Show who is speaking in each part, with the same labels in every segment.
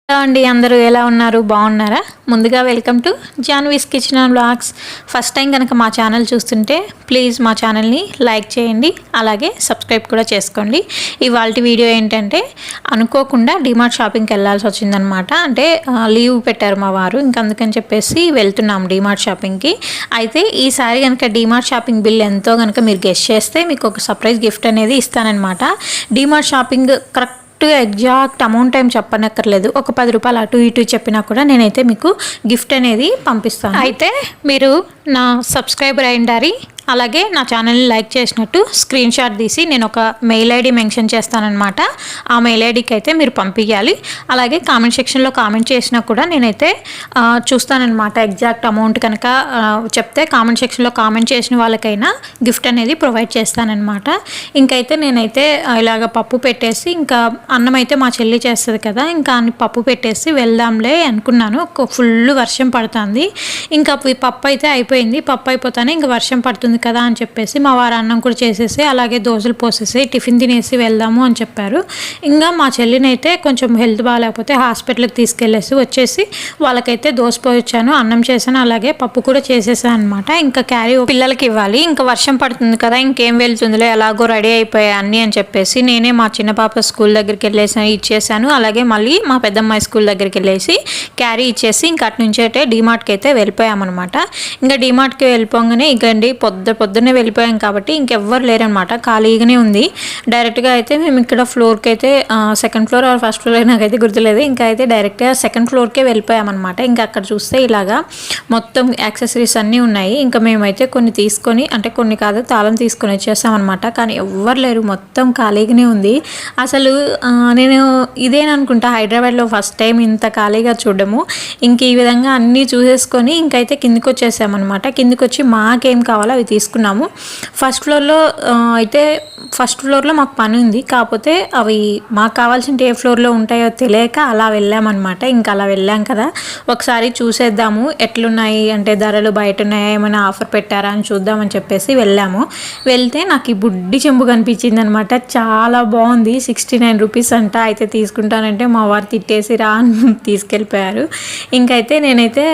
Speaker 1: Hello అండి, అందరూ ఎలా ఉన్నారు? బాగున్నారా? ముందుగా welcome to Janhvi's kitchen and vlogs. First time కనుక మా ఛానల్ చూస్తుంటే ప్లీజ్ మా ఛానల్ని లైక్ చేయండి, అలాగే సబ్స్క్రైబ్ కూడా చేసుకోండి. ఇవాళ వీడియో ఏంటంటే, అనుకోకుండా డిమార్ట్ షాపింగ్కి వెళ్ళాల్సి వచ్చిందనమాట. అంటే లీవ్ పెట్టారు మా వారు, ఇంక అందుకని చెప్పేసి వెళ్తున్నాం డిమార్ట్ షాపింగ్కి. అయితే ఈసారి కనుక డిమార్ట్ షాపింగ్ బిల్ ఎంతో కనుక మీరు గెస్ట్ చేస్తే మీకు ఒక సర్ప్రైజ్ గిఫ్ట్ అనేది ఇస్తానన్నమాట. DMart shopping correct exact amount time చెప్పనక్కర్లేదు, ఒక 10 రూపాయలు అటు ఇటు చెప్పినా కూడా నేనైతే మీకు గిఫ్ట్ అనేది పంపిస్తాను. అయితే మీరు నా సబ్స్క్రైబర్ అయ్యిండారి, అలాగే నా ఛానల్ని లైక్ చేసినట్టు స్క్రీన్ షాట్ తీసి నేను ఒక మెయిల్ ఐడి మెన్షన్ చేస్తానన్నమాట. ఆ మెయిల్ ఐడికి అయితే మీరు పంపించాలి. అలాగే కామెంట్ సెక్షన్లో కామెంట్ చేసినా కూడా నేనైతే చూస్తానన్నమాట. ఎగ్జాక్ట్ అమౌంట్ కనుక చెప్తే కామెంట్ సెక్షన్లో కామెంట్ చేసిన వాళ్ళకైనా గిఫ్ట్ అనేది ప్రొవైడ్ చేస్తానన్నమాట. ఇంకైతే నేనైతే ఇలాగ పప్పు పెట్టేసి, ఇంకా అన్నం అయితే మా చెల్లి చేస్తుంది కదా, ఇంకా పప్పు పెట్టేసి వెళ్దాంలే అనుకున్నాను. ఫుల్ వర్షం పడుతుంది. ఇంకా పప్పు అయితే అయిపోయింది. పప్పు అయిపోతానే ఇంకా వర్షం పడుతుంది కదా అని చెప్పేసి మా వారు అన్నం కూడా చేసేసి, అలాగే దోశలు పోసేసి టిఫిన్ తినేసి వెళ్దాము అని చెప్పారు. ఇంకా మా చెల్లిని అయితే కొంచెం హెల్త్ బాగాలేకపోతే హాస్పిటల్కి తీసుకెళ్ళేసి వచ్చేసి వాళ్ళకైతే దోశ పోయించాను, అన్నం చేశాను, అలాగే పప్పు కూడా చేసేసాను అనమాట. ఇంకా క్యారీ పిల్లలకి ఇవ్వాలి. ఇంకా వర్షం పడుతుంది కదా, ఇంకేం వెళ్తుందిలే, ఎలాగో రెడీ అయిపోయాయి అన్నీ అని చెప్పేసి నేనే మా చిన్న పాప స్కూల్ దగ్గరికి వెళ్ళేసి ఇచ్చేసాను. అలాగే మళ్ళీ మా పెద్దమ్మాయి స్కూల్ దగ్గరికి వెళ్ళేసి క్యారీ ఇచ్చేసి ఇంకా అటు నుంచి అయితే డిమార్ట్కి అయితే వెళ్ళిపోయామన్నమాట. ఇంకా డిమార్ట్కి వెళ్ళిపోగానే ఇంకండి పొద్దున్నే వెళ్ళిపోయాం కాబట్టి ఇంకెవ్వరు లేరనమాట, ఖాళీగానే ఉంది. డైరెక్ట్గా అయితే మేము ఇక్కడ ఫ్లోర్కి అయితే second floor or first floor నాకైతే గుర్తులేదు, ఇంకా అయితే డైరెక్ట్గా సెకండ్ ఫ్లోర్కే వెళ్ళిపోయామన్నమాట. ఇంకా అక్కడ చూస్తే ఇలాగా మొత్తం యాక్సెసరీస్ అన్నీ ఉన్నాయి. ఇంకా మేమైతే కొన్ని తీసుకొని, అంటే కొన్ని కాదు తాళం తీసుకొని వచ్చేసామన్నమాట. కానీ ఎవ్వరు లేరు, మొత్తం ఖాళీగానే ఉంది. అసలు నేను ఇదేననుకుంటా హైదరాబాద్లో ఫస్ట్ టైం ఇంత ఖాళీగా చూడడము. ఇంక ఈ విధంగా అన్నీ చూసేసుకొని ఇంకైతే కిందికి వచ్చేసామన్నమాట. కిందికి వచ్చి మాకేం కావాలో అవి తీసుకున్నాము. ఫస్ట్ ఫ్లోర్లో మాకు పని ఉంది, కాకపోతే అవి మాకు కావాల్సిన ఏ ఫ్లోర్లో ఉంటాయో తెలియక అలా వెళ్ళామన్నమాట. ఇంకా అలా వెళ్ళాం కదా, ఒకసారి చూసేద్దాము ఎట్లున్నాయి, అంటే ధరలు బయట ఉన్నాయా, ఏమైనా ఆఫర్ పెట్టారా అని చూద్దామని చెప్పేసి వెళ్ళాము. వెళ్తే నాకు ఈ బుడ్డి చెంబు కనిపించింది అనమాట. చాలా బాగుంది, 69 రూపీస్ అంట. అయితే తీసుకుంటానంటే మా వారు తిట్టేసి రా అని తీసుకెళ్ళిపోయారు. ఇంకైతే నేనైతే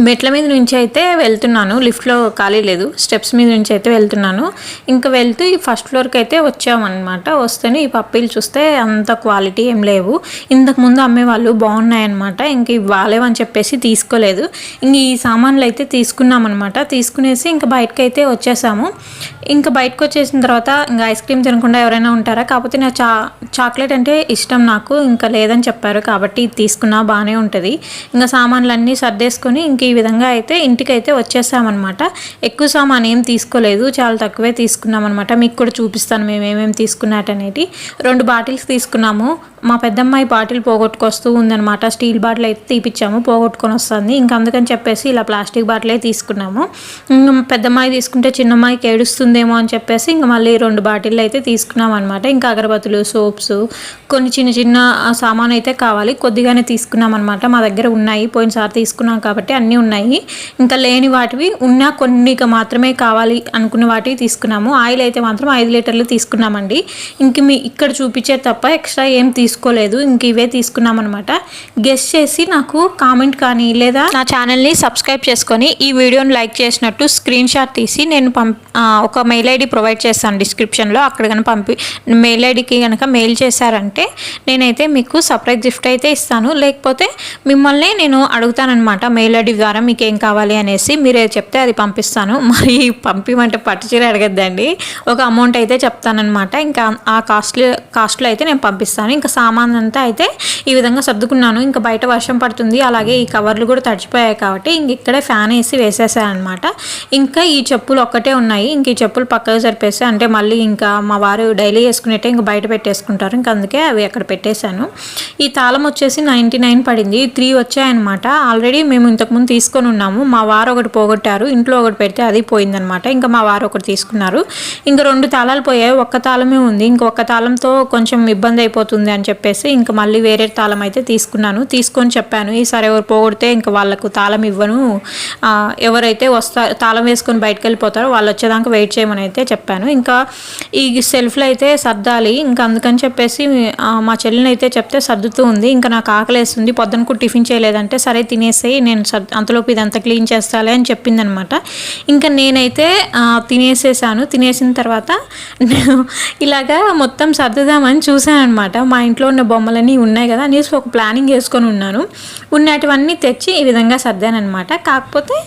Speaker 1: మెట్ల మీద నుంచి అయితే వెళ్తున్నాను, లిఫ్ట్లో ఖాళీ లేదు, స్టెప్స్ మీద నుంచి అయితే వెళ్తున్నాను. ఇంకా వెళ్తూ ఈ ఫస్ట్ ఫ్లోర్కి అయితే వచ్చామన్నమాట. వస్తేనే ఈ పప్పీలు చూస్తే అంత క్వాలిటీ ఏం లేవు, ఇంతకుముందు అమ్మేవాళ్ళు బాగున్నాయన్నమాట. ఇంక ఇవి బాగాలేవని చెప్పేసి తీసుకోలేదు. ఇంక ఈ సామాన్లు అయితే తీసుకున్నామన్నమాట. తీసుకునేసి ఇంకా బయటకు అయితే వచ్చేసాము. ఇంకా బయటకు వచ్చేసిన తర్వాత ఇంకా ఐస్ క్రీమ్ తినకుండా ఎవరైనా ఉంటారా, కాకపోతే నా చాక్లెట్ అంటే ఇష్టం నాకు, ఇంకా లేదని చెప్పారు కాబట్టి ఇది తీసుకున్నా బాగానే ఉంటుంది. ఇంకా సామాన్లన్నీ సర్దేసుకొని ఇంక ఈ విధంగా అయితే ఇంటికైతే వచ్చేసామన్నమాట. ఎక్కువ సామాన్ ఏం తీసుకోలేదు, చాలా తక్కువే తీసుకున్నాం అనమాట. మీకు కూడా చూపిస్తాను మేము ఏమేమి తీసుకున్నట్టనేది. 2 బాటిల్స్ తీసుకున్నాము. మా పెద్దమ్మాయి బాటిల్ పోగొట్టుకొస్తూ ఉందనమాట. స్టీల్ బాటిల్ అయితే తీపిచ్చాము, పోగొట్టుకొని వస్తుంది. ఇంకా అందుకని చెప్పేసి ఇలా ప్లాస్టిక్ బాటిలే తీసుకున్నాము. ఇంకా పెద్దమ్మాయి తీసుకుంటే చిన్నమ్మాయికి ఏడుస్తుందేమో అని చెప్పేసి ఇంకా మళ్ళీ 2 బాటిల్ అయితే తీసుకున్నాం అనమాట. ఇంకా అగరబత్తులు, సోప్స్, కొన్ని చిన్న సామాన్ అయితే కావాలి, కొద్దిగానే తీసుకున్నాం అనమాట. మా దగ్గర ఉన్నాయి, పోయినసారి తీసుకున్నాం కాబట్టి అన్నీ ఉన్నాయి. ఇంకా లేని వాటివి ఉన్నా కొన్ని మాత్రమే కావాలి అనుకున్న వాటివి తీసుకున్నాము. ఆయిల్ అయితే మాత్రం 5 లీటర్లు తీసుకున్నామండి. ఇంక ఇక్కడ చూపించే తప్ప ఎక్స్ట్రా ఏం తీసుకోలేదు, ఇంక ఇవే తీసుకున్నాం అనమాట. గెస్ట్ చేసి నాకు కామెంట్ కానీ లేదా నా ఛానల్ని సబ్స్క్రైబ్ చేసుకొని ఈ వీడియోని లైక్ చేసినట్టు స్క్రీన్ షాట్ తీసి నేను ఒక మెయిల్ ఐడి ప్రొవైడ్ చేస్తాను డిస్క్రిప్షన్లో. అక్కడ కనుక మెయిల్ ఐడికి కనుక మెయిల్ చేశారంటే నేనైతే మీకు సర్ప్రైజ్ గిఫ్ట్ అయితే ఇస్తాను. లేకపోతే మిమ్మల్ని నేను అడుగుతానమాట మెయిల్ ఐడి ద్వారా మీకు ఏం కావాలి అనేసి, మీరే చెప్తే అది పంపిస్తాను. మరి పంపిమంటే పట్టు చీర అడగద్దండి, ఒక అమౌంట్ అయితే చెప్తానమాట. ఇంకా ఆ కాస్ట్లో అయితే నేను పంపిస్తాను. ఇంకా సామాన్ అంతా అయితే ఈ విధంగా సర్దుకున్నాను. ఇంకా బయట వర్షం పడుతుంది, అలాగే ఈ కవర్లు కూడా తడిచిపోయాయి కాబట్టి ఇంక ఇక్కడే ఫ్యాన్ వేసి వేసేసాను అనమాట. ఇంకా ఈ చెప్పులు ఒక్కటే ఉన్నాయి, ఇంక ఈ చెప్పులు పక్కకు సరిపేసి, అంటే మళ్ళీ ఇంకా మా వారు డైలీ వేసుకునేట్టే ఇంకా బయట పెట్టేసుకుంటారు, ఇంకా అందుకే అవి అక్కడ పెట్టేశాను. ఈ తాళం వచ్చేసి 99 పడింది, 3 వచ్చాయన్నమాట. ఆల్రెడీ మేము ఇంతకుముందు తీసుకొని ఉన్నాము. మా వారు ఒకటి పోగొట్టారు, ఇంట్లో ఒకటి పెడితే అది పోయిందనమాట. ఇంకా మా వారు ఒకటి తీసుకున్నారు. ఇంకా 2 తాళాలు పోయాయి, ఒక్క తాళమే ఉంది. ఇంకొక తాళంతో కొంచెం ఇబ్బంది అయిపోతుంది అని చెప్పేసి ఇంకా మళ్ళీ వేరే గేట్ తాళం అయితే తీసుకొని చెప్పాను, ఈసారి ఎవరు పోగొడితే ఇంకా వాళ్ళకు తాళం ఇవ్వను, ఎవరైతే తాళం వేసుకొని బయటకు వెళ్ళిపోతారో వాళ్ళు వచ్చేదాకా వెయిట్ చేయమని అయితే చెప్పాను. ఇంకా ఈ సెల్ఫ్లో అయితే సర్దాలి, ఇంకా అందుకని చెప్పేసి మా చెల్లిని అయితే చెప్తే సర్దుతూ ఉంది. ఇంకా నాకు ఆకలేస్తుంది, పొద్దున కూడా టిఫిన్ చేయలేదంటే సరే తినేసేయి, నేను అంతలోపు ఇదంతా క్లీన్ చేస్తాలే అని చెప్పిందనమాట. ఇంకా నేనైతే తినేసిన తర్వాత నేను ఇలాగా మొత్తం సర్దుదామని చూసాను అనమాట. మా ఇంట్లో ఉన్న బొమ్మలన్నీ ఉన్నాయి కదా అనేసి ఒక ప్లానింగ్ వేసుకొని ఉన్నటివన్నీ తెచ్చి ఈ విధంగా సర్దాను అనమాట. కాకపోతే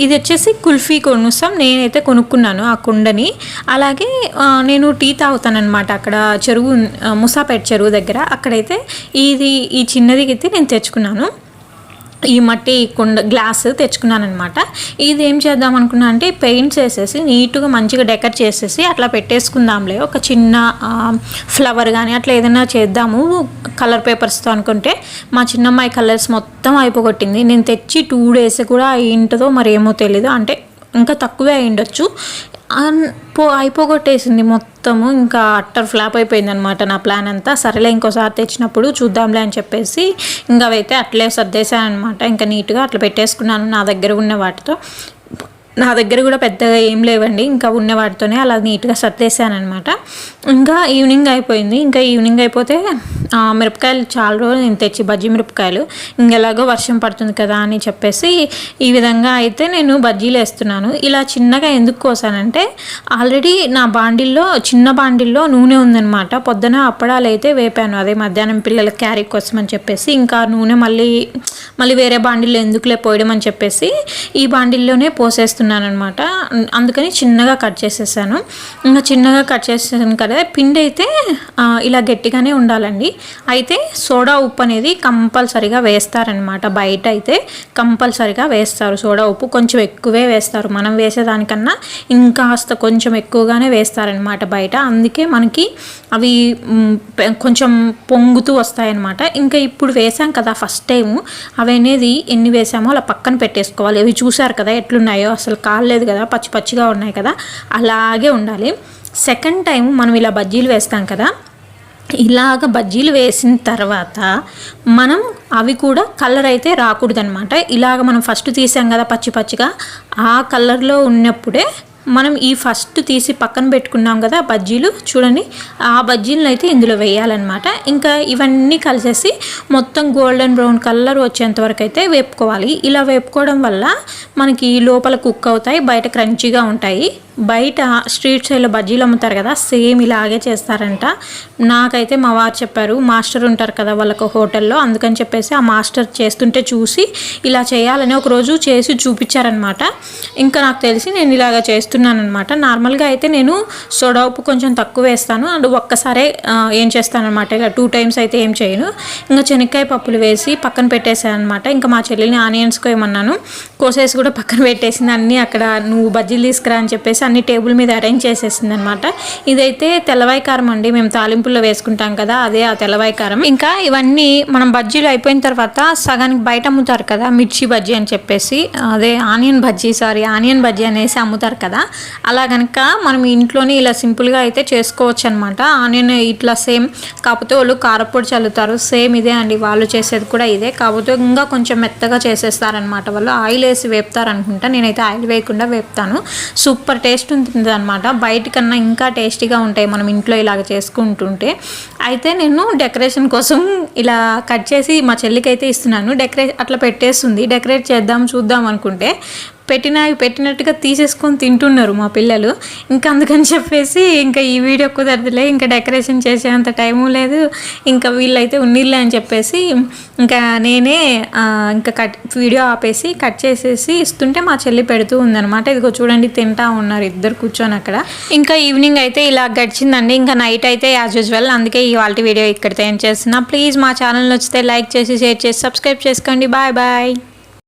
Speaker 1: ఇది వచ్చేసి కుల్ఫీ కొనుస్తాం, నేనైతే కొనుక్కున్నాను ఆ కుండని. అలాగే నేను టీ తాగుతానమాట అక్కడ చెరువు, ముసాపేట చెరువు దగ్గర, అక్కడైతే ఈ చిన్నది అయితే నేను తెచ్చుకున్నాను, ఈ మట్టి కుండ గ్లాస్ తెచ్చుకున్నాను అనమాట. ఇది ఏం చేద్దాం అనుకున్నా అంటే పెయింట్స్ వేసేసి నీట్గా మంచిగా డెకరేట్ చేసేసి అట్లా పెట్టేసుకుందాంలే, ఒక చిన్న ఫ్లవర్ కానీ అట్లా ఏదైనా చేద్దాము కలర్ పేపర్స్తో అనుకుంటే మా చిన్నమ్మాయి కలర్స్ మొత్తం అయిపోగొట్టింది. నేను తెచ్చి 2 days కూడా అయింటుందో మరి ఏమో తెలీదు, అంటే ఇంకా తక్కువే అయిండొచ్చు, అయిపోగొట్టేసింది మొత్తము. ఇంకా అట్టర్ ఫ్లాప్ అయిపోయింది అనమాట నా ప్లాన్ అంతా. సరేలే ఇంకోసారి తెచ్చినప్పుడు చూద్దాంలే అని చెప్పేసి ఇంకా అవైతే అట్లే సర్దేశాను అనమాట. ఇంకా నీట్గా అట్లా పెట్టేసుకున్నాను నా దగ్గర ఉన్న వాటితో. నా దగ్గర కూడా పెద్దగా ఏం లేవండి, ఇంకా ఉన్న వాటితోనే అలా నీట్గా సర్దేశాను అనమాట. ఇంకా ఈవినింగ్ అయిపోయింది. ఇంకా ఈవినింగ్ అయిపోతే మిరపకాయలు చాలా రోజులు నేను తెచ్చి బజ్జీ మిరపకాయలు, ఇంకెలాగో వర్షం పడుతుంది కదా అని చెప్పేసి ఈ విధంగా అయితే నేను బజ్జీలు వేస్తున్నాను. ఇలా చిన్నగా ఎందుకు కోసానంటే ఆల్రెడీ నా చిన్న బాండిల్లో నూనె ఉందనమాట. పొద్దున అప్పడాలు అయితే వేపాను, అదే మధ్యాహ్నం పిల్లల క్యారీ కోసం అని చెప్పేసి, ఇంకా నూనె మళ్ళీ వేరే బాండిల్లో ఎందుకులే పోయడం అని చెప్పేసి ఈ బాండిల్లోనే పోసేస్తున్నాను అనమాట. అందుకని చిన్నగా కట్ చేసేసాను. ఇంకా చిన్నగా కట్ చేసేసాను కదా. పిండి అయితే ఇలా గట్టిగానే ఉండాలండి. అయితే సోడా ఉప్పు అనేది కంపల్సరిగా వేస్తారనమాట, బయట అయితే కంపల్సరిగా వేస్తారు సోడా ఉప్పు, కొంచెం ఎక్కువే వేస్తారు, మనం వేసేదానికన్నా ఇంకాస్త కొంచెం ఎక్కువగానే వేస్తారనమాట బయట. అందుకే మనకి అవి కొంచెం పొంగుతూ వస్తాయన్నమాట. ఇంకా ఇప్పుడు వేసాం కదా ఫస్ట్ టైము, అవి అనేది ఎన్ని వేసామో అలా పక్కన పెట్టేసుకోవాలి. అవి చూసారు కదా ఎట్లున్నాయో, అసలు కాలేదు కదా, పచ్చిగా ఉన్నాయి కదా, అలాగే ఉండాలి. సెకండ్ టైం మనం ఇలా బజ్జీలు వేస్తాం కదా, ఇలాగ బజ్జీలు వేసిన తర్వాత మనం అవి కూడా కలర్ అయితే రాకూడదనమాట. ఇలాగ మనం ఫస్ట్ తీసాం కదా పచ్చిగా, ఆ కలర్లో ఉన్నప్పుడే మనం ఈ ఫస్ట్ తీసి పక్కన పెట్టుకున్నాం కదా బజ్జీలు, చూడండి ఆ బజ్జీలను అయితే ఇందులో వేయాలన్నమాట. ఇంకా ఇవన్నీ కలిసేసి మొత్తం గోల్డెన్ బ్రౌన్ కలర్ వచ్చేంత వరకు అయితే వేపుకోవాలి. ఇలా వేపుకోవడం వల్ల మనకి లోపల కుక్ అవుతాయి, బయట క్రంచీగా ఉంటాయి. బయట స్ట్రీట్ సైడ్లో బజ్జీలు అమ్ముతారు కదా, సేమ్ ఇలాగే చేస్తారంట. నాకైతే మా వారు చెప్పారు, మాస్టర్ ఉంటారు కదా వాళ్ళకు హోటల్లో, అందుకని చెప్పేసి ఆ మాస్టర్ చేస్తుంటే చూసి ఇలా చేయాలని ఒకరోజు చేసి చూపించారనమాట. ఇంకా నాకు తెలిసి నేను ఇలాగ చేస్తున్నాను అనమాట. నార్మల్గా అయితే నేను సోడా ఉప్పు కొంచెం తక్కువ వేస్తాను, అండ్ ఒక్కసారే ఏం చేస్తాను అనమాట, ఇలా 2 times అయితే ఏం చేయను. ఇంకా శనక్కాయ పప్పులు వేసి పక్కన పెట్టేసాను అనమాట. ఇంకా మా చెల్లిని ఆనియన్స్ కోయమన్నాను, కోసేసి కూడా పక్కన పెట్టేసింది. అన్నీ అక్కడ నువ్వు బజ్జీలు తీసుకురా అని చెప్పేసి అన్ని టేబుల్ మీద అరేంజ్ చేసేసింది అనమాట. ఇదైతే తెల్లవాయి కారం అండి, మేము తాలింపుల్లో వేసుకుంటాం కదా, అదే ఆ తెల్లవాయి కారం. ఇంకా ఇవన్నీ మనం బజ్జీలు అయిపోయిన తర్వాత సగానికి బయట అమ్ముతారు కదా మిర్చి బజ్జీ అని చెప్పేసి, అదే ఆనియన్ బజ్జీ అనేసి అమ్ముతారు కదా, అలా కనుక మనం ఇంట్లోనే ఇలా సింపుల్గా అయితే చేసుకోవచ్చు అనమాట. ఆనియన్ ఇట్లా సేమ్, కాకపోతే వాళ్ళు కారపొడి చల్లుతారు, సేమ్ ఇదే అండి వాళ్ళు చేసేది కూడా ఇదే, కాకపోతే ఇంకా కొంచెం మెత్తగా చేసేస్తారనమాట. వాళ్ళు ఆయిల్ వేసి వేపుతారు అనుకుంటా, నేనైతే ఆయిల్ వేయకుండా వేపుతాను. సూపర్ టేస్ట్ ఉంటుంది అనమాట, బయట కన్నా ఇంకా టేస్టీగా ఉంటాయి మనం ఇంట్లో ఇలాగ చేసుకుంటుంటే. అయితే నేను డెకరేషన్ కోసం ఇలా కట్ చేసి మా చెల్లికి అయితే ఇస్తున్నాను. అట్లా పెట్టేస్తుంది, డెకరేట్ చూద్దాం అనుకుంటే పెట్టినట్టుగా తీసేసుకొని తింటున్నారు మా పిల్లలు. ఇంకా అందుకని చెప్పేసి ఇంకా ఈ వీడియో కుదరదులే, ఇంకా డెకరేషన్ చేసేంత టైము లేదు, ఇంకా వీళ్ళైతే ఉన్నీళ్ళే అని చెప్పేసి ఇంకా నేనే ఇంకా వీడియో ఆపేసి కట్ చేసేసి ఇస్తుంటే మా చెల్లి పెడుతూ ఉందనమాట. ఇదిగో చూడండి తింటా ఉన్నారు ఇద్దరు కూర్చొని అక్కడ. ఇంకా ఈవినింగ్ అయితే ఇలా గడిచిందండి. ఇంకా నైట్ అయితే యాజ్ యూజువల్, అందుకే ఇవాళ వీడియో ఇక్కడితో ఏం చేస్తున్నా. ప్లీజ్ మా ఛానల్ నచ్చితే లైక్ చేసి షేర్ చేసి సబ్స్క్రైబ్ చేసుకోండి. Bye bye.